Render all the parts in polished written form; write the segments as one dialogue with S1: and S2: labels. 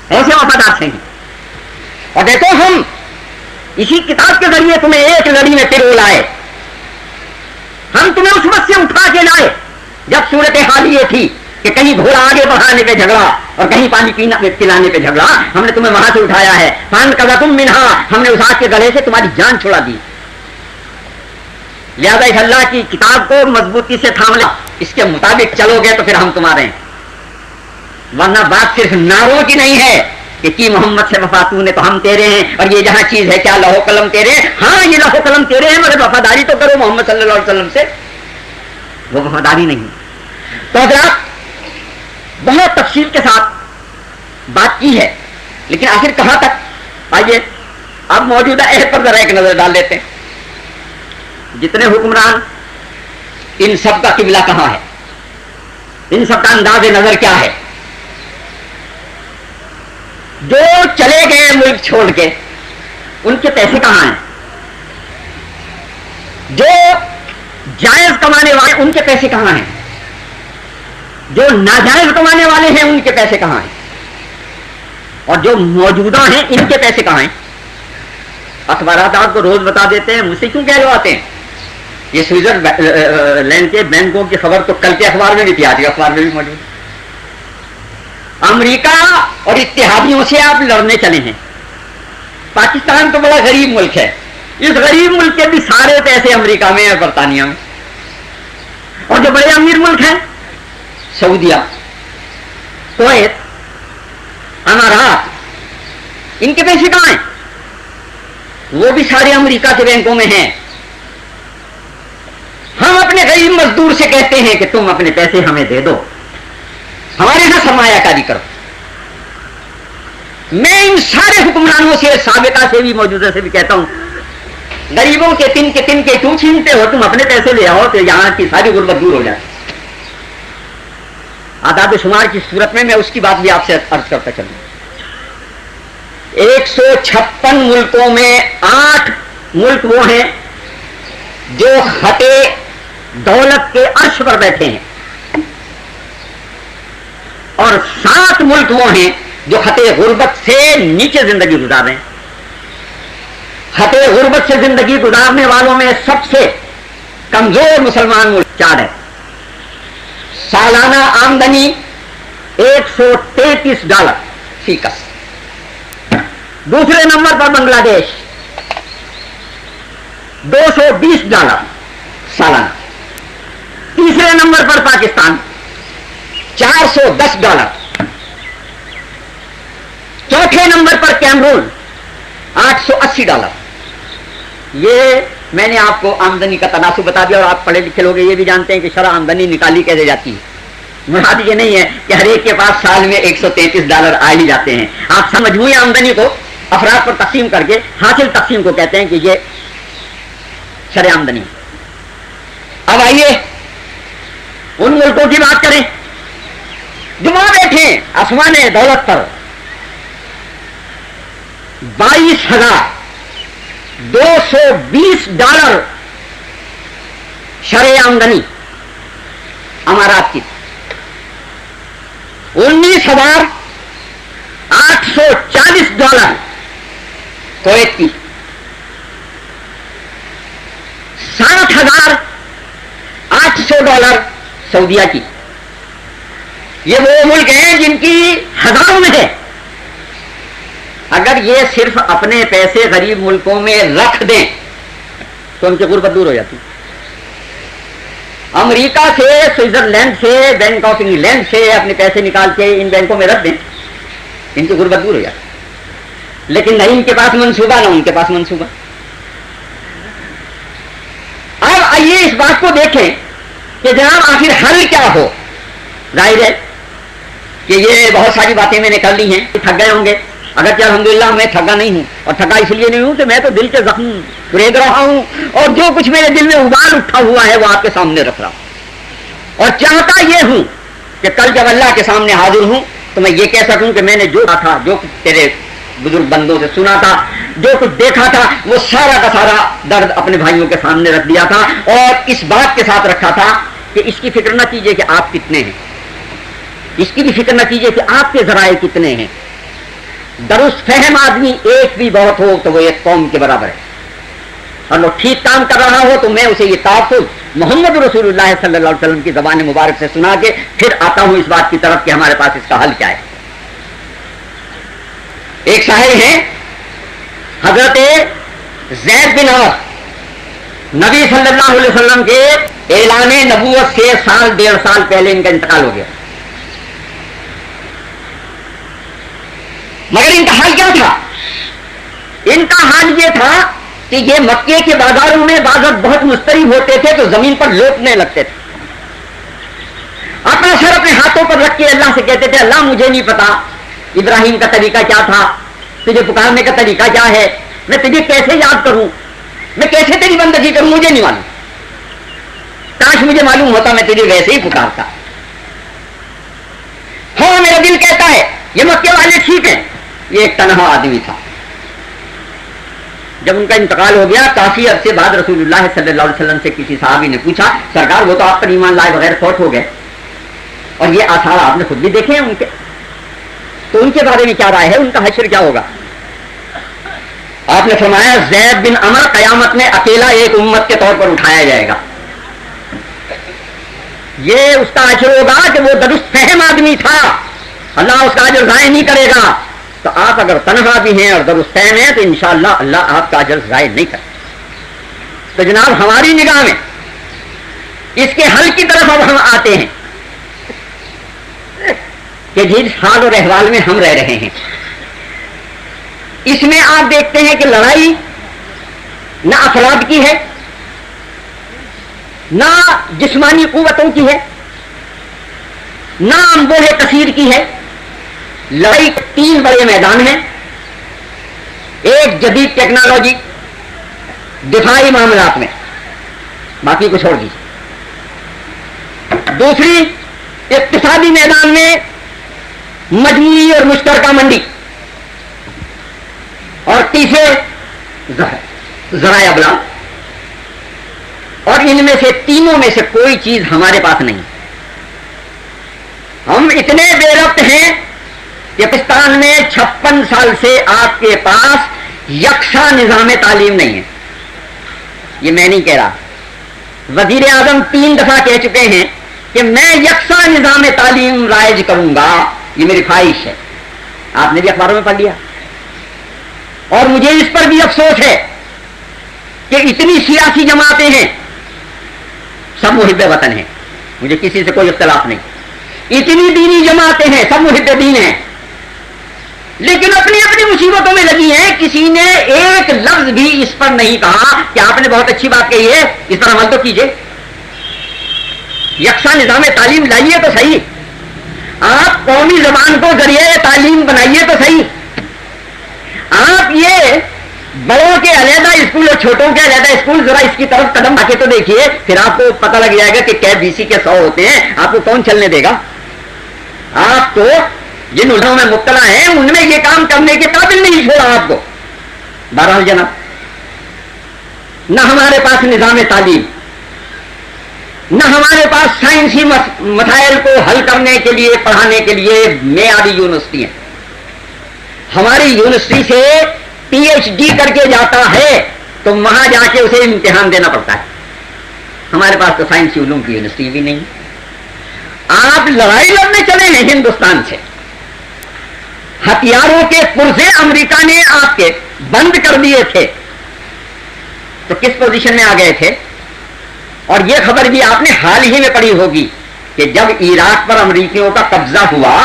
S1: ایسے وفادار تھے. اور دیکھو ہم اسی کتاب کے ذریعے تمہیں ایک لڑی میں پرو لائے. ہم تمہیں اس وقت سے اٹھا کے لائے جب صورتحال یہ تھی کہ کہیں گھوڑا آگے بڑھانے پہ جھگڑا اور کہیں پانی پلانے پہ جھگڑا. ہم نے تمہیں وہاں سے اٹھایا ہے. فانقذکم منہا, ہم نے اس آگ کے گلے سے تمہاری جان چھڑا دی. لہذا اس اللہ کی کتاب کو مضبوطی سے تھام لو, اس کے مطابق چلو گے تو پھر ہم تمہارے ہیں. ورنہ بات صرف نعروں کی نہیں ہے کہ کی محمد سے وفا تو نے تو ہم تیرے ہیں, اور یہ جہاں چیز ہے کیا لوح قلم تیرے ہیں. ہاں یہ لوح قلم تیرے ہیں, مگر وفاداری تو کرو محمد صلی اللہ علیہ وسلم سے. وہ وفاداری نہیں. تو حضرات بہت تفصیل کے ساتھ بات کی ہے, لیکن آخر کہاں تک. آئیے اب موجودہ عہد پر ذرا ایک نظر ڈال لیتے ہیں. جتنے حکمران, ان سب کا قبلہ کہاں ہے, ان سب کا انداز نظر کیا ہے. جو چلے گئے ملک چھوڑ کے, ان کے پیسے کہاں ہیں. جو جائز کمانے والے, ان کے پیسے کہاں ہیں. جو ناجائز کمانے والے ہیں, ان کے پیسے کہاں ہیں. اور جو موجودہ ہیں, ان کے پیسے کہاں ہیں. اخبارات آپ کو روز بتا دیتے ہیں, مجھ سے کیوں کہلواتے ہیں. یہ سوئٹزرلینڈ کے بینکوں کی خبر تو کل کے اخبار میں بھی تھی, آج کے اخبار میں بھی موجود. امریکہ اور اتحادیوں سے آپ لڑنے چلے ہیں. پاکستان تو بڑا غریب ملک ہے, اس غریب ملک کے بھی سارے پیسے امریکہ میں اور برطانیہ میں. اور جو بڑے امیر ملک ہیں, سعودیہ, کویت, امارات, ان کے پیسے کہاں ہیں. وہ بھی سارے امریکہ کے بینکوں میں ہیں. ہم اپنے غریب مزدور سے کہتے ہیں کہ تم اپنے پیسے ہمیں دے دو, ہمارے یہاں سرمایہ کاری کرو. میں ان سارے حکمرانوں سے, سابقہ سے بھی موجودہ سے بھی کہتا ہوں, غریبوں کے تن کے کیوں چھینتے ہو. تم اپنے پیسے لے آؤ تو یہاں کی ساری غربت دور ہو جائے. آداب و شمار کی صورت میں اس کی بات بھی آپ سے عرض کرتا چلوں. 156 ملکوں میں 8 ملک وہ ہیں جو خطے دولت کے عرش پر بیٹھے ہیں, اور 7 ملک وہ ہیں جو خطے غربت سے نیچے زندگی گزار رہے ہیں. خطے غربت سے زندگی گزارنے والوں میں سب سے کمزور مسلمان ملک چاد ہے. سالانہ آمدنی $133 فی کس. دوسرے نمبر پر بنگلہ دیش $220 سالانہ. تیسرے نمبر پر پاکستان $410. چوتھے نمبر پر کیمرون $880. یہ میں نے آپ کو آمدنی کا تناسب بتا دیا, اور آپ پڑھے لکھے لوگ یہ بھی جانتے ہیں کہ شرح آمدنی نکالی کیسے جاتی ہے. مراد یہ نہیں ہے کہ ہر ایک کے پاس سال میں $133 آ ہی جاتے ہیں. آپ مجموعی آمدنی کو افراد پر تقسیم کر کے حاصل تقسیم کو کہتے ہیں کہ یہ شرح آمدنی. اب آئیے ان ملکوں کی بات کریں جو وہاں بیٹھے آسمان دولت پر. $22,220 شرح آمدنی امارات کی. $19,840 کویت کی. $60,800 سعودیہ کی. یہ وہ ملک ہیں جن کی ہزاروں میں ہے. اگر یہ صرف اپنے پیسے غریب ملکوں میں رکھ دیں تو ان کی غربت دور ہو جاتی. امریکہ سے, سوئٹزرلینڈ سے, بینک آف انگلینڈ سے اپنے پیسے نکال کے ان بینکوں میں رکھ دیں, ان کی غربت دور ہو جاتی. لیکن نہیں ان کے پاس منصوبہ, نہ ان کے پاس منصوبہ. اب آئیے اس بات کو دیکھیں کہ جناب آخر حل کیا ہو. ظاہر ہے کہ یہ بہت ساری باتیں میں نے کر لی ہیں, تھک گئے ہوں گے. اگرچہ الحمدللہ میں تھکا نہیں ہوں, اور تھکا اس لیے نہیں ہوں کہ میں تو دل کے زخم رید رہا ہوں, اور جو کچھ میرے دل میں ابال اٹھا ہوا ہے وہ آپ کے سامنے رکھ رہا ہوں. اور چاہتا یہ ہوں کہ کل جب اللہ کے سامنے حاضر ہوں تو میں یہ کہہ سکوں کہ میں نے جو کہا تھا, جو کچھ تیرے بزرگ بندوں سے سنا تھا, جو کچھ دیکھا تھا, وہ سارا کا سارا درد اپنے بھائیوں کے سامنے رکھ دیا تھا, اور اس بات کے ساتھ رکھا تھا کہ اس کی فکر نہ کیجیے کہ آپ کتنے ہیں, اس کی بھی فکر نہ کیجیے کہ آپ کے ذرائع کتنے ہیں. درست فہم آدمی ایک بھی بہت ہو تو وہ ایک قوم کے برابر ہے، اور وہ ٹھیک کام کر رہا ہو تو میں اسے یہ تحفظ محمد رسول اللہ صلی اللہ علیہ وسلم کی زبان مبارک سے سنا کے پھر آتا ہوں اس بات کی طرف کہ ہمارے پاس اس کا حل کیا ہے۔ ایک شاعر ہیں حضرت زید بن عمر، نبی صلی اللہ علیہ وسلم کے اعلان نبوت سے 1.5 سال پہلے ان کا انتقال ہو گیا، مگر ان کا حال کیا تھا؟ ان کا حال یہ تھا کہ یہ مکے کے بازاروں میں بعض بہت مضطرب ہوتے تھے تو زمین پر لوٹنے لگتے تھے، اپنا سر اپنے ہاتھوں پر رکھ کے اللہ سے کہتے تھے اللہ مجھے نہیں پتا ابراہیم کا طریقہ کیا تھا، تجھے پکارنے کا طریقہ کیا ہے، میں تجھے کیسے یاد کروں، میں کیسے تیری بندگی کروں، مجھے نہیں معلوم، کاش مجھے معلوم ہوتا میں تجھے ویسے ہی پکارتا۔ ہاں میرا دل کہتا ہے یہ مکے والے ٹھیک ہیں، یہ ایک تنہا آدمی تھا۔ جب ان کا انتقال ہو گیا کافی عرصے بعد رسول اللہ صلی اللہ علیہ وسلم سے کسی صحابی نے پوچھا سرکار وہ تو آپ پر ایمان لائے بغیر فوت ہو گئے اور یہ آثار آپ نے خود بھی دیکھے ہیں ان کے، تو ان کے بارے میں کیا رائے ہے، ان کا حشر کیا ہوگا؟ آپ نے فرمایا زید بن عمر قیامت میں اکیلا ایک امت کے طور پر اٹھایا جائے گا، یہ اس کا حشر ہوگا کہ وہ درست فہم آدمی تھا، اللہ اس کا اجر ضائع نہیں کرے گا۔ تو آپ اگر تنہا بھی ہیں اور درست فہم ہیں تو انشاءاللہ اللہ آپ کا اجر ضائع نہیں کرے۔ تو جناب ہماری نگاہ میں اس کے حل کی طرف اب ہم آتے ہیں کہ جس حال اور احوال میں ہم رہ رہے ہیں اس میں آپ دیکھتے ہیں کہ لڑائی نہ افراد کی ہے نہ جسمانی قوتوں کی ہے نہ انبوہ کثیر کی ہے، لڑائی 3 بڑے میدان ہیں، ایک جدید ٹیکنالوجی دفاعی معاملات میں، باقی کو چھوڑ دیجیے، دوسری اقتصادی میدان میں مجموعی اور مشترکہ منڈی، اور تیسرے ذرائع ابلاغ، اور ان میں سے تینوں میں سے کوئی چیز ہمارے پاس نہیں۔ ہم اتنے بے ربط ہیں کہ پاکستان میں 56 سال سے آپ کے پاس یکساں نظام تعلیم نہیں ہے، یہ میں نہیں کہہ رہا، وزیر اعظم 3 دفعہ کہہ چکے ہیں کہ میں یکساں نظام تعلیم رائج کروں گا، یہ میری خواہش ہے، آپ نے بھی اخباروں میں پڑھ لیا، اور مجھے اس پر بھی افسوس ہے کہ اتنی سیاسی جماعتیں ہیں، سب محب وطن ہیں، مجھے کسی سے کوئی اختلاف نہیں، اتنی دینی جماعتیں ہیں، سب محب دین ہیں، لیکن اپنی اپنی مصیبتوں میں لگی ہیں، کسی نے ایک لفظ بھی اس پر نہیں کہا کہ آپ نے بہت اچھی بات کہی ہے اس پر عمل تو کیجئے، یکساں نظام تعلیم لائیے تو صحیح، آپ قومی زبان کو ذریعہ تعلیم بنائیے تو صحیح، آپ یہ بڑوں کے علیحدہ اسکول اور چھوٹوں کے علیحدہ اسکول ذرا اس کی طرف قدم آ کے تو دیکھیے، پھر آپ کو پتہ لگ جائے گا کہ کیا BC کے 100 ہوتے ہیں، آپ کو کون چلنے دے گا؟ آپ تو جن الجھنوں میں مبتلا ہیں ان میں یہ کام کرنے کے قابل نہیں چھوڑا آپ کو۔ بہرحال جناب، نہ ہمارے پاس نظام تعلیم، نہ ہمارے پاس سائنسی مسائل کو حل کرنے کے لیے پڑھانے کے لیے معیاری یونیورسٹی ہیں، ہماری یونیورسٹی سے PhD کر کے جاتا ہے تو وہاں جا کے اسے امتحان دینا پڑتا ہے، ہمارے پاس تو سائنسی علوم کی یونیورسٹی بھی نہیں۔ آپ لڑائی لڑنے چلے ہیں ہندوستان سے، ہتھیاروں کے پرزے امریکہ نے آپ کے بند کر دیے تھے تو کس پوزیشن میں آ گئے تھے؟ اور یہ خبر بھی آپ نے حال ہی میں پڑھی ہوگی کہ جب عراق پر امریکیوں کا قبضہ ہوا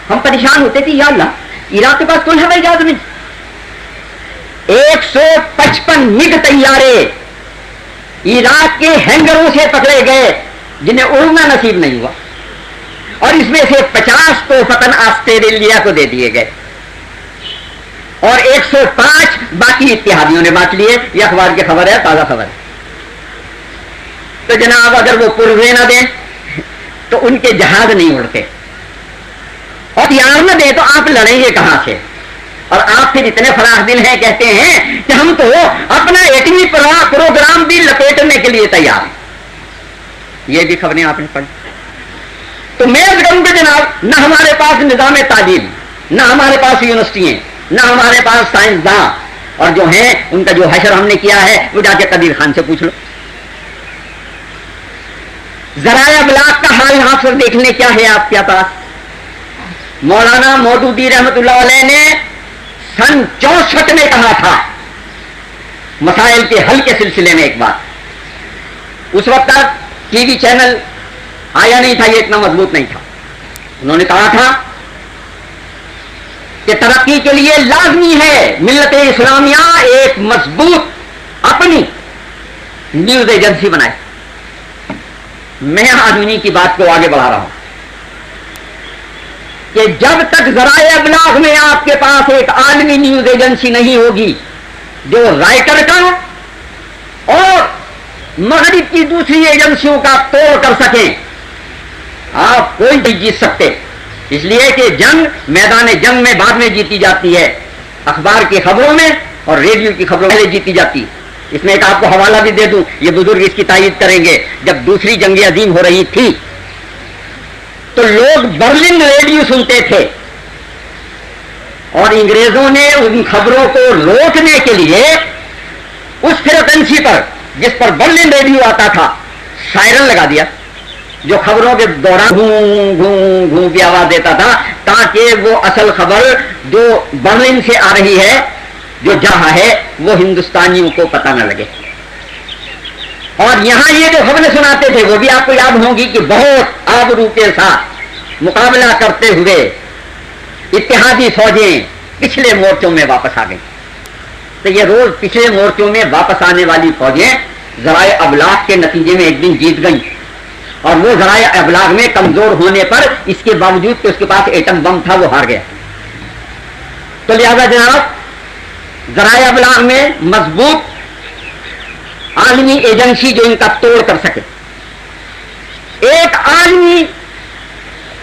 S1: ہم پریشان ہوتے تھے، یا اللہ عراق کے پاس کوئی ہوائی جہاز نہیں، 155 MiG طیارے عراق کے ہینگروں سے پکڑے گئے جنہیں اڑنا نصیب نہیں ہوا، اور اس میں سے 50 توفتن آسٹریلیا کو دے دیے گئے اور 105 باقی اتحادیوں نے بانٹ لیے، یہ اخبار کی خبر ہے، تازہ خبر ہے۔ تو جناب اگر وہ پرزے نہ دیں تو ان کے جہاز نہیں اڑتے، اور ہتھیار نہ دیں تو آپ لڑیں گے کہاں سے؟ اور آپ پھر اتنے فراخ دل ہیں، کہتے ہیں کہ ہم تو اپنا ایٹمی پروگرام بھی لپیٹنے کے لیے تیار ہیں، یہ بھی خبریں آپ نے پڑھی۔ تو میں کروں کہ جناب نہ ہمارے پاس نظام تعلیم، نہ ہمارے پاس یونیورسٹی ہیں، نہ ہمارے پاس سائنسداں، اور جو ہیں ان کا جو حشر ہم نے کیا ہے وہ جا کے قدیر خان سے پوچھ لو. ذرائع ابلاغ کا حال یہاں پر دیکھنے کیا ہے آپ کے پاس. مولانا مودودی رحمت اللہ علیہ نے سن 64 میں کہا تھا مسائل کے حل کے سلسلے میں ایک بات. اس وقت تک ٹی وی چینل آیا نہیں تھا، یہ اتنا مضبوط نہیں تھا. انہوں نے کہا تھا کہ ترقی کے لیے لازمی ہے ملت اسلامیہ ایک مضبوط اپنی نیوز ایجنسی بنائے. میں آدمی کی بات کو آگے بڑھا رہا ہوں کہ جب تک ذرائع ابلاغ میں آپ کے پاس ایک عالمی نیوز ایجنسی نہیں ہوگی جو رائٹر کا اور مغرب کی دوسری ایجنسیوں کا توڑ کر سکیں، آپ کوئی نہیں جیت سکتے. اس لیے کہ جنگ میدان جنگ میں بعد میں جیتی جاتی ہے، اخبار کی خبروں میں اور ریڈیو کی خبروں میں جیتی جاتی ہے. اس میں ایک آپ کو حوالہ بھی دے دوں، یہ بزرگ اس کی تائید کریں گے. جب دوسری جنگ عظیم ہو رہی تھی تو لوگ برلن ریڈیو سنتے تھے، اور انگریزوں نے ان خبروں کو روکنے کے لیے اس فریکوینسی پر جس پر برلن ریڈیو آتا تھا سائرن لگا دیا، جو خبروں کے دوران گھوں گھوں گھوں کی آواز دیتا تھا، تاکہ وہ اصل خبر جو برلن سے آ رہی ہے، جو جہاں ہے، وہ ہندوستانیوں کو پتہ نہ لگے. اور یہاں یہ جو خبریں سناتے تھے وہ بھی آپ کو یاد ہوگی کہ بہت آبرو کے ساتھ مقابلہ کرتے ہوئے اتحادی فوجیں پچھلے مورچوں میں واپس آ گئیں. تو یہ روز پچھلے مورچوں میں واپس آنے والی فوجیں ذرائع ابلاغ کے نتیجے میں ایک دن جیت گئیں، اور وہ ذرائع ابلاغ میں کمزور ہونے پر اس کے باوجود کہ اس کے پاس ایٹم بم تھا وہ ہار گیا. تو لہذا جناب ذرائع ابلاغ میں مضبوط عالمی ایجنسی جو ان کا توڑ کر سکے، ایک عالمی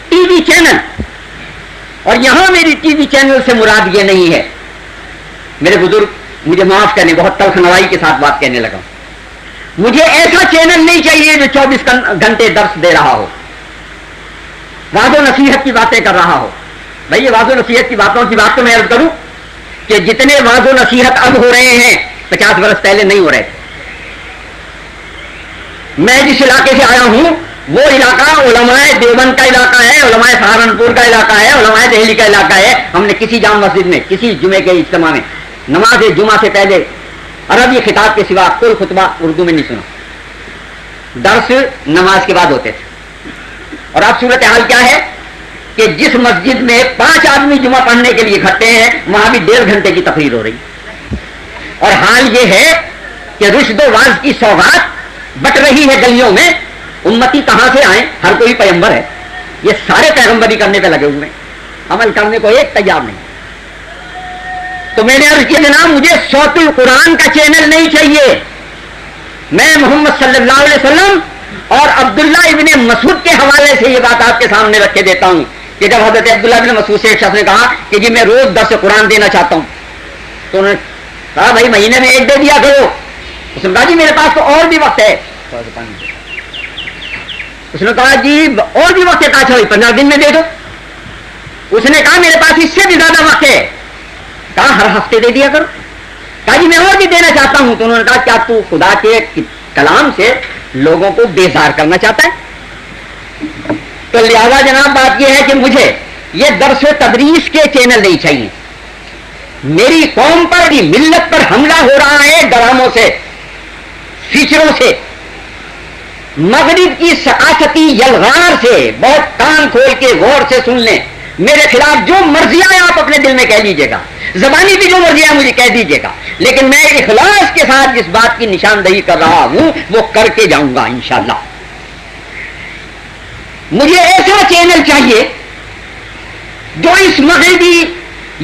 S1: ٹی وی چینل. اور یہاں میری ٹی وی چینل سے مراد یہ نہیں ہے، میرے بزرگ مجھے معاف کرنے، بہت تلخ نوائی کے ساتھ بات کہنے لگا. مجھے ایسا چینل نہیں چاہیے جو 24 گھنٹے درس دے رہا ہو، واضح و نصیحت کی باتیں کر رہا ہو. بھائی یہ واضح و نصیحت کی باتوں کی بات تو میں عرض کروں کہ جتنے واضح و نصیحت اب ہو رہے ہیں 50 برس پہلے نہیں ہو رہے تھے. میں جس علاقے سے آیا ہوں وہ علاقہ علماء دیوبند کا علاقہ ہے، علماء سہارنپور کا علاقہ ہے، علماء دہلی کا علاقہ ہے. ہم نے کسی جامع مسجد میں کسی جمعے کے اجتماع میں نماز جمعہ سے پہلے عربی خطاب کے سوا کوئی خطبہ اردو میں نہیں سنا. درس نماز کے بعد ہوتے تھے. اور اب صورت حال کیا ہے کہ جس مسجد میں 5 آدمی جمعہ پڑھنے کے لیے اکٹھے ہیں وہاں بھی 1.5 گھنٹے کی تقریر ہو رہی. اور حال یہ ہے کہ رشد و واز کی سوغات بٹ رہی ہے گلیوں میں. امتی کہاں سے آئیں؟ ہر کوئی پیغمبر ہے، یہ سارے پیغمبری کرنے پہ لگے ہوئے ہیں، عمل کرنے کو ایک تیار نہیں. تو میں نے عرض کیا جناب مجھے صوت القرآن کا چینل نہیں چاہیے. میں محمد صلی اللہ علیہ وسلم اور عبداللہ ابن مسعود کے حوالے سے یہ بات آپ کے سامنے رکھ کے دیتا ہوں کہ جب حضرت عبداللہ ابن مسعود سے ایک شخص نے کہا کہ جی میں روز درس قرآن دینا چاہتا ہوں، تو انہوں نے کہا بھائی مہینے میں 1 دے دیا کرو. اس نے کہا جی میرے پاس تو اور بھی وقت ہے. اس نے کہا جی اور بھی وقت ہے. کہا 15 دن میں دے دو. اس نے کہا میرے پاس اس سے بھی زیادہ وقت ہے. کہا ہر ہفتے دے دیا کرو. کہا جی میں اور بھی دینا چاہتا ہوں. تو انہوں نے کہا کیا تو خدا کے کلام سے لوگوں کو بیزار کرنا چاہتا ہے؟ تو لہذا جناب بات یہ ہے کہ مجھے یہ درس و تدریس کے چینل نہیں چاہیے. میری قوم پر بھی ملت پر حملہ ہو رہا ہے ڈراموں سے، فیچروں سے، مغرب کی ثقافتی یلغار سے. بہت کان کھول کے غور سے سن لیں. میرے خلاف جو مرضی آئے آپ اپنے دل میں کہہ لیجیے گا، زبانی بھی جو مرضی آئے مجھے کہہ دیجیے گا، لیکن میں اخلاص کے ساتھ جس بات کی نشاندہی کر رہا ہوں وہ کر کے جاؤں گا انشاءاللہ. مجھے ایسا چینل چاہیے جو اس مغربی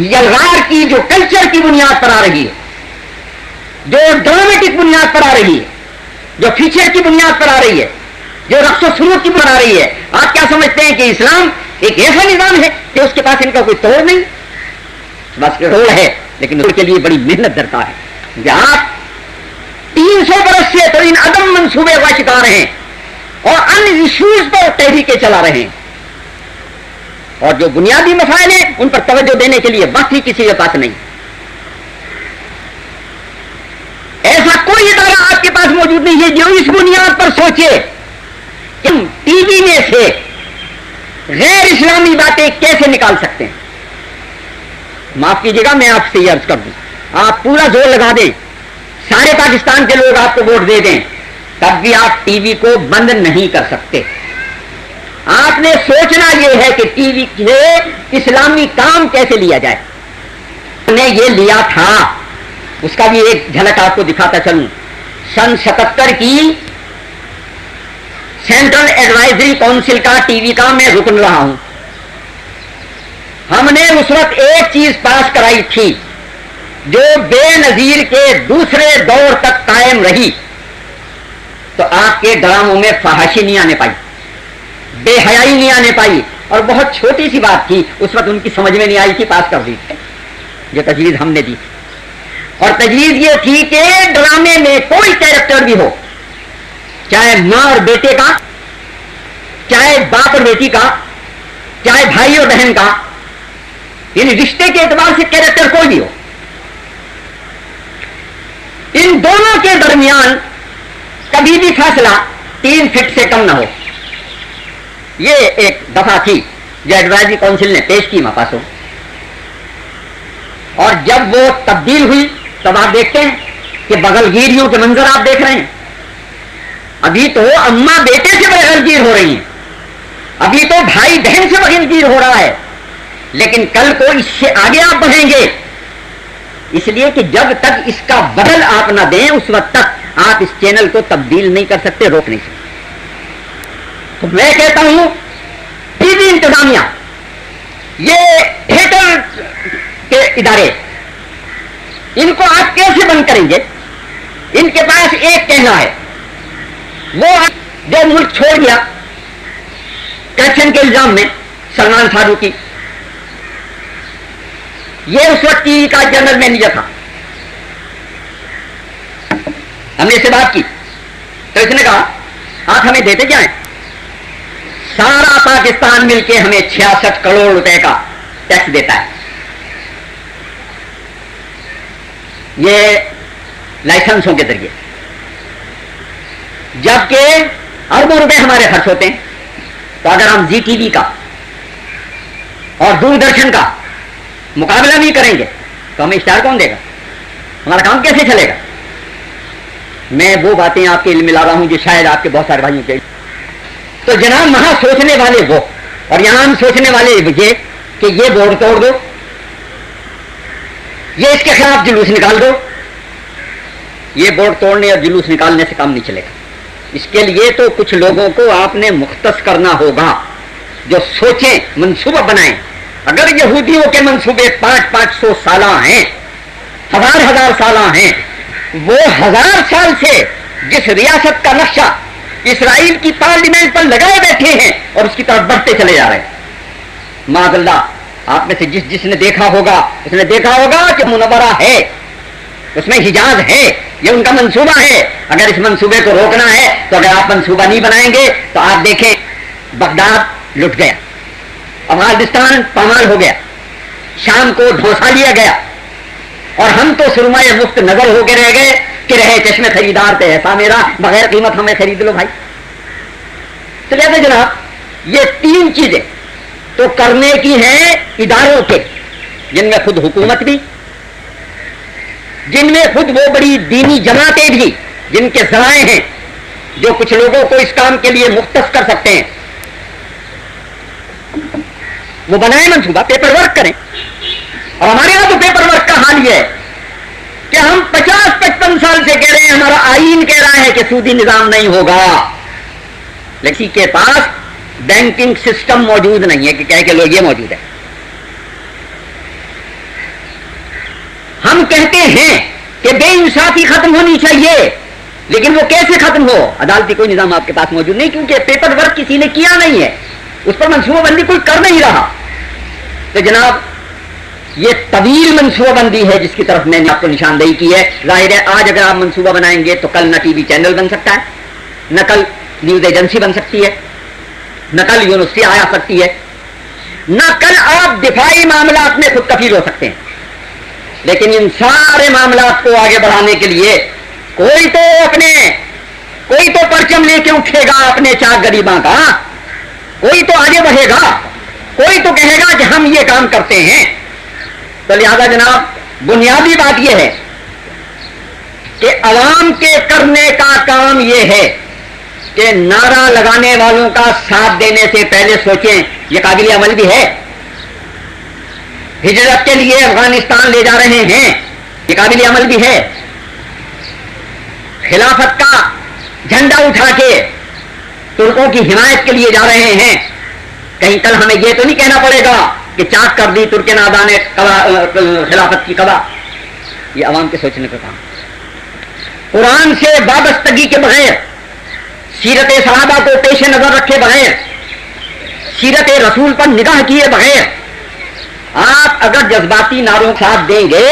S1: یلغار کی جو کلچر کی بنیاد پر آ رہی ہے، جو ڈرامیٹک بنیاد پر آ رہی ہے، جو فیچر کی بنیاد پر آ رہی ہے، جو رقص و سرود کی بنا رہی ہے. آپ کیا سمجھتے ہیں کہ اسلام ایک ایسا نظام ہے کہ اس کے پاس ان کا کوئی توڑ نہیں؟ بس توڑ ہے لیکن اس کے لیے بڑی محنت درکار ہے. کہ آپ 300 برس سے تو ان عدم منصوبے کا شکار ہیں اور ان ایشوز پر تحریکیں چلا رہے ہیں. اور جو بنیادی مسائل ہیں ان پر توجہ دینے کے لیے باقی کسی کے پاس نہیں. ایسا کوئی ادارہ آپ کے پاس موجود نہیں ہے جو اس بنیاد پر سوچے کہ ہم ٹی وی میں سے غیر اسلامی باتیں کیسے نکال سکتے ہیں. معاف کیجیے گا میں آپ سے یہ عرض کر دوں, آپ پورا زور لگا دیں, سارے پاکستان کے لوگ آپ کو ووٹ دے دیں, تب بھی آپ ٹی وی کو بند نہیں کر سکتے. آپ نے سوچنا یہ ہے کہ ٹی وی سے اسلامی کام کیسے لیا جائے. نے یہ لیا تھا, اس کا بھی ایک جھلک آپ کو دکھاتا چلوں. سن 77 کی سینٹرل ایڈوائزری کونسل کا ٹی وی کا میں رکن رہا ہوں. ہم نے اس وقت ایک چیز پاس کرائی تھی جو بے نظیر کے دوسرے دور تک قائم رہی. تو آپ کے ڈراموں میں فحاشی نہیں آنے پائی, بے حیائی نہیں آنے پائی, اور بہت چھوٹی سی بات تھی, اس وقت ان کی سمجھ میں نہیں آئی تھی, پاس کر دی تھی جو تجویز ہم نے دی. اور تجویز یہ تھی کہ ڈرامے میں کوئی کیریکٹر بھی ہو, چاہے ماں اور بیٹے کا, چاہے باپ اور بیٹی کا, چاہے بھائی اور بہن کا, یعنی رشتے کے اعتبار سے کیریکٹر کوئی بھی ہو, ان دونوں کے درمیان کبھی بھی فاصلہ 3 فٹ سے کم نہ ہو. یہ ایک دفعہ تھی جو ایڈوائزری کونسل نے پیش کی مپاسو, اور جب وہ تبدیل ہوئی تب آپ دیکھتے ہیں کہ بغل گیریوں کے منظر آپ دیکھ رہے ہیں. ابھی تو اماں بیٹے سے بغل گیر ہو رہی ہیں, ابھی تو بھائی بہن سے بغل گیر ہو رہا ہے, لیکن کل کو اس سے آگے آپ بڑھیں گے. اس لیے کہ جب تک اس کا بدل آپ نہ دیں اس وقت تک آپ اس چینل کو تبدیل نہیں کر سکتے, روک نہیں سکتے. تو میں کہتا ہوں ٹی وی انتظامیہ, یہ تھیٹر کے ادارے, ان کو آپ کیسے بند کریں گے؟ ان کے پاس ایک کہنا ہے, وہ جو ملک چھوڑ گیا کرپشن کے الزام میں سلمان فاروقی, یہ اس وقت ٹی وی کا جنرل مینیجر تھا. ہم نے اس سے بات کی تو اس نے کہا آپ ہمیں دیتے کیا ہیں؟ سارا پاکستان مل کے ہمیں 66 کروڑ روپے کا ٹیکس دیتا ہے. یہ لائسنسوں کے ذریعے, جبکہ اربوں روپے ہمارے خرچ ہوتے ہیں. تو اگر ہم زی ٹی وی کا اور دوردرشن کا مقابلہ نہیں کریں گے تو ہمیں اشتہار کون دے گا؟ ہمارا کام کیسے چلے گا؟ میں وہ باتیں آپ کے علم میں لا رہا ہوں جو شاید آپ کے بہت سارے بھائیوں کے. تو جناب وہاں سوچنے والے وہ, اور یہاں ہم سوچنے والے یہ کہ یہ بورڈ توڑ دو, یہ اس کے خلاف جلوس نکال دو. یہ بورڈ توڑنے اور جلوس نکالنے سے کام نہیں چلے گا. اس کے لیے تو کچھ لوگوں کو آپ نے مختص کرنا ہوگا جو سوچیں, منصوبہ بنائیں. اگر یہودیوں کے منصوبے 500 سالہ ہیں, 1000 سالہ ہیں, وہ 1000 سال سے جس ریاست کا نقشہ اسرائیل کی پارلیمنٹ پر لگائے بیٹھے ہیں اور اس کی طرف بڑھتے چلے جا رہے ہیں. معاذ اللہ, آپ میں سے جس نے دیکھا ہوگا اس نے دیکھا ہوگا کہ منورہ ہے, اس میں حجاز ہے, یہ ان کا منصوبہ ہے. اگر اس منصوبے کو روکنا ہے تو اگر آپ منصوبہ نہیں بنائیں گے تو آپ دیکھیں بغداد لٹ گیا, افغانستان پامال ہو گیا, شام کو ڈھونسا لیا گیا, اور ہم تو سرمایہ مفت نظر ہو کے رہ گئے کہ رہے چشمے خریدار تھے, ایسا میرا بغیر قیمت ہمیں خرید لو بھائی. تو کہتے جناب یہ 3 چیزیں تو کرنے کی ہیں اداروں کے, جن میں خود حکومت بھی, جن میں خود وہ بڑی دینی جماعتیں بھی جن کے ذرائع ہیں جو کچھ لوگوں کو اس کام کے لیے مختص کر سکتے ہیں. وہ بنائیں منصوبہ, پیپر ورک کریں. اور ہمارے یہاں تو پیپر ورک کا حال یہ ہے کہ ہم 50-55 سال سے کہہ رہے ہیں, ہمارا آئین کہہ رہا ہے کہ سودی نظام نہیں ہوگا, لیکن کسی کے پاس بینکنگ سسٹم موجود نہیں ہے کہ کہہ کے لوگ یہ موجود ہے. ہم کہتے ہیں کہ بے انصافی ختم ہونی چاہیے, لیکن وہ کیسے ختم ہو؟ عدالتی کوئی نظام آپ کے پاس موجود نہیں, کیونکہ پیپر ورک کسی نے کیا نہیں ہے, اس پر منصوبہ بندی کوئی کر نہیں رہا. تو جناب یہ طویل منصوبہ بندی ہے جس کی طرف میں نے آپ کو نشاندہی کی ہے. ظاہر ہے آج اگر آپ منصوبہ بنائیں گے تو کل نہ ٹی وی چینل بن سکتا ہے, نہ کل نیوز ایجنسی بن سکتی ہے, نہ کل یونیورسٹی آ سکتی ہے. نہ کل آپ دفاعی معاملات میں خود کفیل ہو سکتے ہیں، لیکن ان سارے معاملات کو آگے بڑھانے کے لیے کوئی تو پرچم لے کے اٹھے گا اپنے چاک غریباں کا، کوئی تو آگے بڑھے گا، کوئی تو کہے گا کہ ہم یہ کام کرتے ہیں۔ تو لہذا جناب بنیادی بات یہ ہے کہ عوام کے کرنے کا کام یہ ہے کہ نعرہ لگانے والوں کا ساتھ دینے سے پہلے سوچیں یہ قابل عمل بھی ہے، ہجرت کے لیے افغانستان لے جا رہے ہیں یہ قابل عمل بھی ہے، خلافت کا جھنڈا اٹھا کے ترکوں کی حمایت کے لیے جا رہے ہیں، کہیں کل ہمیں یہ تو نہیں کہنا پڑے گا کہ چاک کر دی ترک ناداں نے خلافت کی قضا۔ یہ عوام کے سوچنے کا کام، قرآن سے وابستگی کے بغیر، سیرت صحابہ کو پیش نظر رکھے بغیر، سیرت رسول پر نگاہ کیے بغیر آپ اگر جذباتی نعروں کے ساتھ دیں گے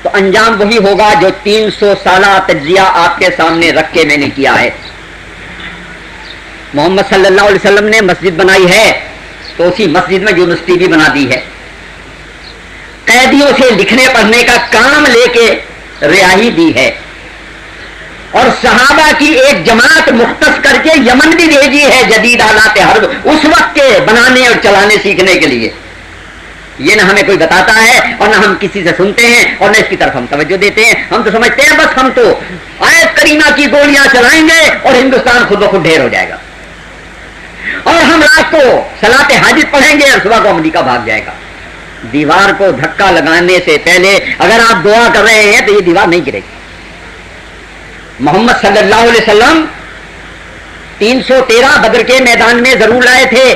S1: تو انجام وہی ہوگا جو 300 سالہ تجزیہ آپ کے سامنے رکھ کے میں نے کیا ہے۔ محمد صلی اللہ علیہ وسلم نے مسجد بنائی ہے تو اسی مسجد میں یونیورسٹی بھی بنا دی ہے، قیدیوں سے لکھنے پڑھنے کا کام لے کے رہائی دی ہے، اور صحابہ کی ایک جماعت مختص کر کے یمن بھی بھیجی ہے جدید آلات حرب اس وقت کے بنانے اور چلانے سیکھنے کے لیے۔ یہ نہ ہمیں کوئی بتاتا ہے اور نہ ہم کسی سے سنتے ہیں اور نہ اس کی طرف ہم توجہ دیتے ہیں، ہم تو سمجھتے ہیں بس ہم تو آیت کریمہ کی گولیاں چلائیں گے اور ہندوستان خود بخود ڈھیر ہو جائے گا، اور ہم رات کو صلاۃ حاجت پڑھیں گے اور صبح کو امریکہ بھاگ جائے گا۔ دیوار کو دھکا لگانے سے پہلے اگر آپ دعا کر رہے ہیں تو یہ دیوار نہیں گرے گی۔ محمد صلی اللہ علیہ وسلم 313 بدر کے میدان میں ضرور لائے تھے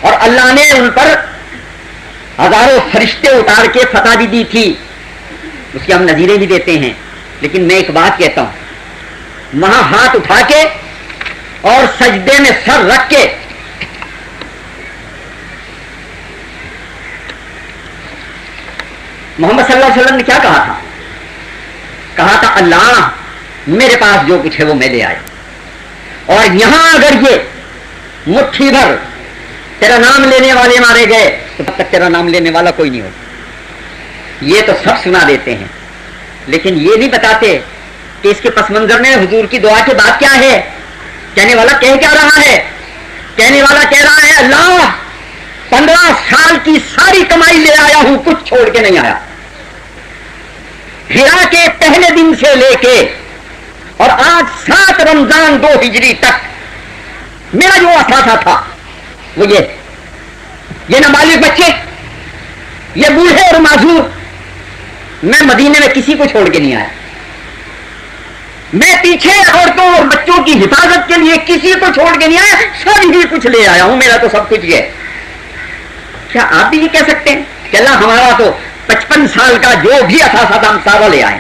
S1: اور اللہ نے ان پر ہزاروں فرشتے اتار کے فتح بھی دی تھی، اس کی ہم نظیریں بھی دیتے ہیں، لیکن میں ایک بات کہتا ہوں، وہاں ہاتھ اٹھا کے اور سجدے میں سر رکھ کے محمد صلی اللہ علیہ وسلم نے کیا کہا تھا؟ کہا تھا اللہ میرے پاس جو کچھ ہے وہ میں لے آئے، اور یہاں اگر یہ مٹھی بھر تیرا نام لینے والے مارے گئے تو تب تک تیرا نام لینے والا کوئی نہیں ہوگا۔ یہ تو سب سنا دیتے ہیں لیکن یہ نہیں بتاتے کہ اس کے پس منظر میں حضور کی دعا کے بعد کیا ہے۔ کہنے والا کہہ کیا رہا ہے؟ کہنے والا کہہ رہا ہے اللہ 15 سال کی ساری کمائی لے آیا ہوں، کچھ چھوڑ کے نہیں آیا، ہجرت کے پہلے دن سے لے کے اور آج 7 رمضان 2 ہجری تک میرا جو اثاثہ تھا وہ یہ نابالغ بچے، یہ بوڑھے اور معذور، میں مدینے میں کسی کو چھوڑ کے نہیں آیا، میں پیچھے عورتوں اور بچوں کی حفاظت کے لیے کسی کو چھوڑ کے نہیں آیا، سب ہی کچھ لے آیا ہوں، میرا تو سب کچھ یہ ہے۔ کیا آپ بھی یہ کہہ سکتے ہیں کہ اللہ ہمارا تو 55 سال کا جو بھی اثاثہ تھا ہم سارا لے آئے،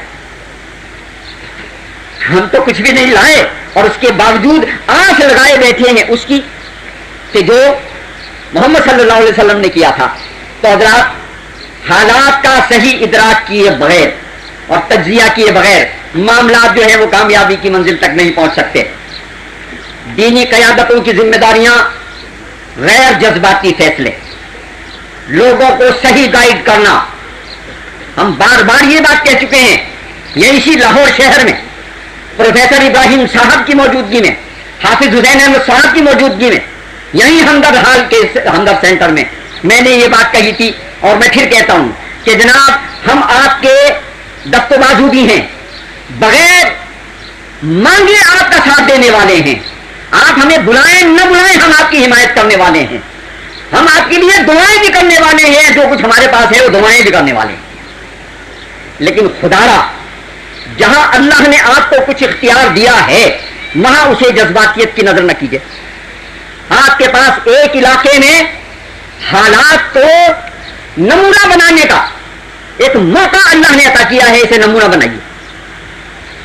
S1: ہم تو کچھ بھی نہیں لائے، اور اس کے باوجود آنکھ لگائے بیٹھے ہیں اس کی کہ جو محمد صلی اللہ علیہ وسلم نے کیا تھا۔ تو حضرات حالات کا صحیح ادراک کیے بغیر اور تجزیہ کیے بغیر معاملات جو ہیں وہ کامیابی کی منزل تک نہیں پہنچ سکتے۔ دینی قیادتوں کی ذمہ داریاں غیر جذباتی فیصلے، لوگوں کو صحیح گائیڈ کرنا۔ ہم بار بار یہ بات کہہ چکے ہیں، یہ اسی لاہور شہر میں پروفیسر ابراہیم صاحب کی موجودگی میں، حافظ حسین احمد صاحب کی موجودگی میں، یہی ہمدرد ہال کے ہمدرد سینٹر میں نے یہ بات کہی تھی، اور میں پھر کہتا ہوں کہ جناب ہم آپ کے دست و بازو بھی ہیں، بغیر مانگے آپ کا ساتھ دینے والے ہیں، آپ ہمیں بلائیں نہ بلائیں ہم آپ کی حمایت کرنے والے ہیں، ہم آپ کے لیے دعائیں بھی کرنے والے ہیں، جو کچھ ہمارے پاس ہے وہ دعائیں بھی کرنے والے ہیں۔ لیکن خدا را جہاں اللہ نے آپ کو کچھ اختیار دیا ہے وہاں اسے جذباتیت کی نظر نہ کیجیے۔ آپ کے پاس ایک علاقے میں حالات کو نمونہ بنانے کا ایک موقع اللہ نے عطا کیا ہے، اسے نمونہ بنائیے،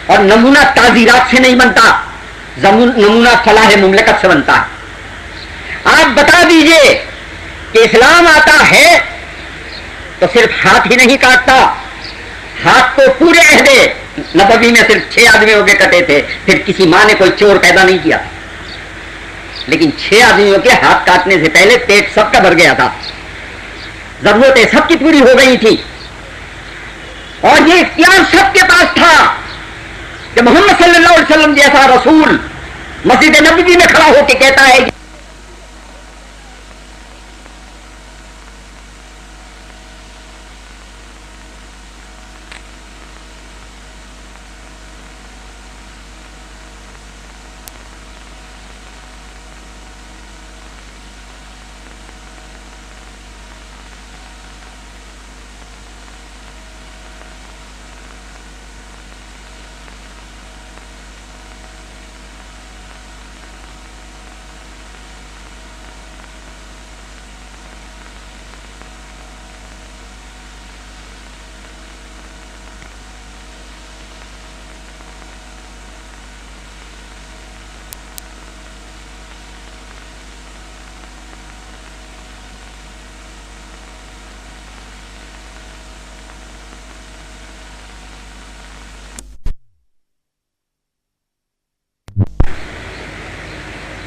S1: اور نمونہ تعزیرات سے نہیں بنتا، نمونہ فلاح مملکت سے بنتا ہے۔ آپ بتا دیجئے کہ اسلام آتا ہے تو صرف ہاتھ ہی نہیں کاٹتا، ہاتھ تو پورے عہد نبوی میں صرف 6 آدمیوں کے کٹے تھے، پھر کسی ماں نے کوئی چور پیدا نہیں کیا، لیکن 6 آدمیوں کے ہاتھ کاٹنے سے پہلے پیٹ سب کا بھر گیا تھا، ضرورتیں سب کی پوری ہو گئی تھی، اور یہ اختیار سب کے پاس تھا کہ محمد صلی اللہ علیہ وسلم جیسا رسول مسجد نبوی میں کھڑا ہو کے کہتا ہے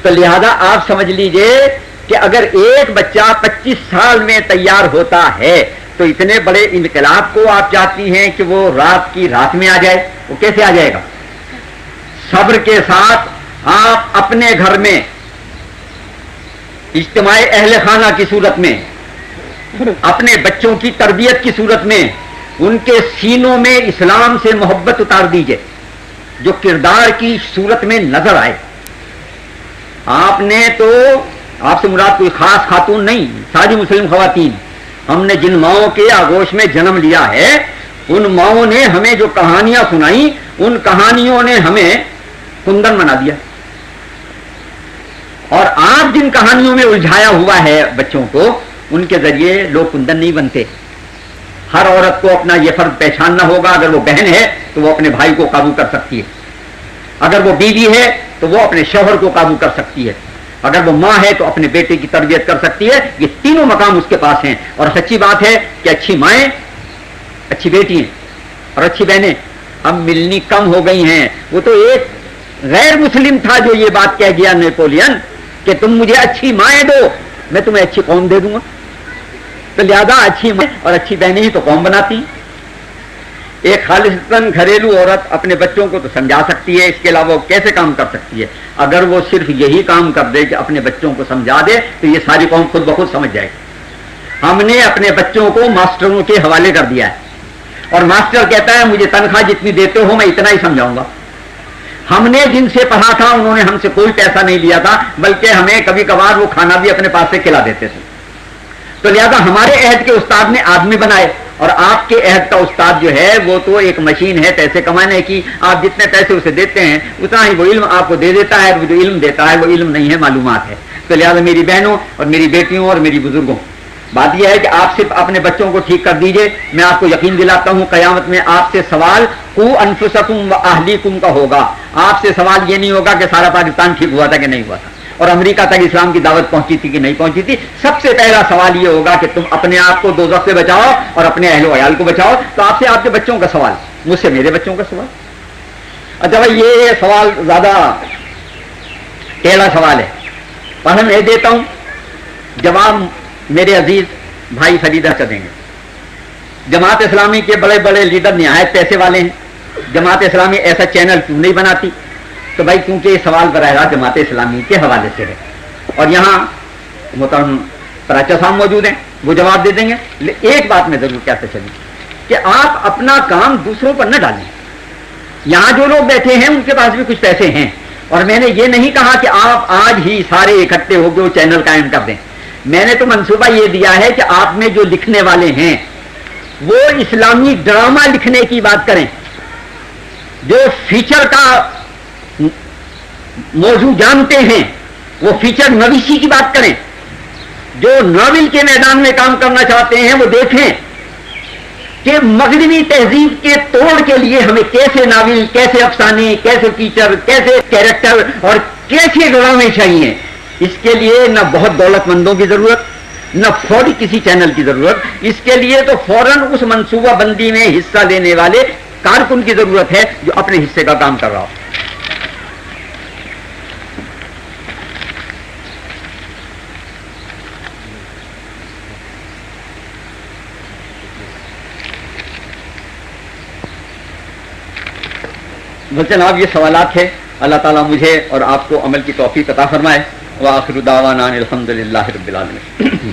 S1: تو لہذا آپ سمجھ لیجئے کہ اگر ایک بچہ 25 سال میں تیار ہوتا ہے تو اتنے بڑے انقلاب کو آپ چاہتی ہیں کہ وہ رات کی رات میں آ جائے؟ وہ کیسے آ جائے گا؟ صبر کے ساتھ آپ اپنے گھر میں اجتماع اہل خانہ کی صورت میں، اپنے بچوں کی تربیت کی صورت میں ان کے سینوں میں اسلام سے محبت اتار دیجئے جو کردار کی صورت میں نظر آئے۔ آپ نے تو، آپ سے مراد کوئی خاص خاتون نہیں، ساری مسلم خواتین، ہم نے جن ماؤں کے آغوش میں جنم لیا ہے ان ماؤں نے ہمیں جو کہانیاں سنائیں ان کہانیوں نے ہمیں کندن بنا دیا، اور آپ جن کہانیوں میں الجھایا ہوا ہے بچوں کو ان کے ذریعے لوگ کندن نہیں بنتے۔ ہر عورت کو اپنا یہ فرض پہچاننا ہوگا، اگر وہ بہن ہے تو وہ اپنے بھائی کو قابو کر سکتی ہے، اگر وہ بیوی ہے تو وہ اپنے شوہر کو قابو کر سکتی ہے، اگر وہ ماں ہے تو اپنے بیٹے کی تربیت کر سکتی ہے۔ یہ تینوں مقام اس کے پاس ہیں، اور سچی بات ہے کہ اچھی مائیں، اچھی بیٹی ہیں اور اچھی بہنیں اب ملنی کم ہو گئی ہیں۔ وہ تو ایک غیر مسلم تھا جو یہ بات کہہ گیا، نیپولین، کہ تم مجھے اچھی مائیں دو میں تمہیں اچھی قوم دے دوں گا۔ تو لہذا اچھی مائیں اور اچھی بہنیں ہی تو قوم بناتی۔ ایک خالصتاً گھریلو عورت اپنے بچوں کو تو سمجھا سکتی ہے، اس کے علاوہ وہ کیسے کام کر سکتی ہے؟ اگر وہ صرف یہی کام کر دے کہ اپنے بچوں کو سمجھا دے تو یہ ساری قوم خود بخود سمجھ جائے گی۔ ہم نے اپنے بچوں کو ماسٹروں کے حوالے کر دیا ہے، اور ماسٹر کہتا ہے مجھے تنخواہ جتنی دیتے ہو میں اتنا ہی سمجھاؤں گا۔ ہم نے جن سے پڑھا تھا انہوں نے ہم سے کوئی پیسہ نہیں لیا تھا، بلکہ ہمیں کبھی کبھار وہ کھانا بھی اپنے پاس سے کھلا دیتے تھے۔ تو لہذا ہمارے عہد کے استاد نے آدمی بنائے، اور آپ کے عہد کا استاد جو ہے وہ تو ایک مشین ہے پیسے کمانے کی، آپ جتنے پیسے اسے دیتے ہیں اتنا ہی وہ علم آپ کو دے دیتا ہے، وہ جو علم دیتا ہے وہ علم نہیں ہے، معلومات ہے۔ تو لہذا میری بہنوں اور میری بیٹیوں اور میری بزرگوں، بات یہ ہے کہ آپ صرف اپنے بچوں کو ٹھیک کر دیجئے۔ میں آپ کو یقین دلاتا ہوں قیامت میں آپ سے سوال قو انفسکم و اہلیکم کا ہوگا۔ آپ سے سوال یہ نہیں ہوگا کہ سارا پاکستان ٹھیک ہوا تھا کہ نہیں ہوا تھا، اور امریکہ تک اسلام کی دعوت پہنچی تھی کہ نہیں پہنچی تھی۔ سب سے پہلا سوال یہ ہوگا کہ تم اپنے آپ کو دوزخ سے بچاؤ اور اپنے اہل و عیال کو بچاؤ۔ تو آپ سے آپ کے بچوں کا سوال، مجھ سے میرے بچوں کا سوال۔ اچھا بھائی یہ سوال زیادہ ٹیڑھا سوال ہے، پر میں دیتا ہوں جواب میرے عزیز بھائی فریدہ سے دیں گے۔ جماعت اسلامی کے بڑے بڑے لیڈر نہایت پیسے والے ہیں، جماعت اسلامی ایسا چینل کیوں نہیں بناتی؟ تو بھائی کیونکہ یہ سوال براہ راست جماعت اسلامی کے حوالے سے ہے، اور یہاں محترم پراچا صاحب موجود ہیں، وہ جواب دے دیں گے۔ ایک بات میں ضرور کہتے چلیں کہ آپ اپنا کام دوسروں پر نہ ڈالیں۔ یہاں جو لوگ بیٹھے ہیں ان کے پاس بھی کچھ پیسے ہیں، اور میں نے یہ نہیں کہا کہ آپ آج ہی سارے اکٹھے ہو کے وہ چینل قائم کر دیں۔ میں نے تو منصوبہ یہ دیا ہے کہ آپ میں جو لکھنے والے ہیں وہ اسلامی ڈرامہ لکھنے کی بات کریں، جو فیچر کا موضوع جانتے ہیں وہ فیچر نویسی کی بات کریں، جو ناول کے میدان میں کام کرنا چاہتے ہیں وہ دیکھیں کہ مغربی تہذیب کے توڑ کے لیے ہمیں کیسے ناول، کیسے افسانے، کیسے فیچر، کیسے کیریکٹر اور کیسے ڈرامے چاہیے۔ اس کے لیے نہ بہت دولت مندوں کی ضرورت، نہ فوری کسی چینل کی ضرورت، اس کے لیے تو فوراً اس منصوبہ بندی میں حصہ لینے والے کارکن کی ضرورت ہے جو اپنے حصے کا کام کر رہا ہو۔
S2: بس جناب یہ سوالات تھے. اللہ تعالیٰ مجھے اور آپ کو عمل کی توفیق عطا فرمائے. وآخر دعوانا الحمدللہ رب العالمین.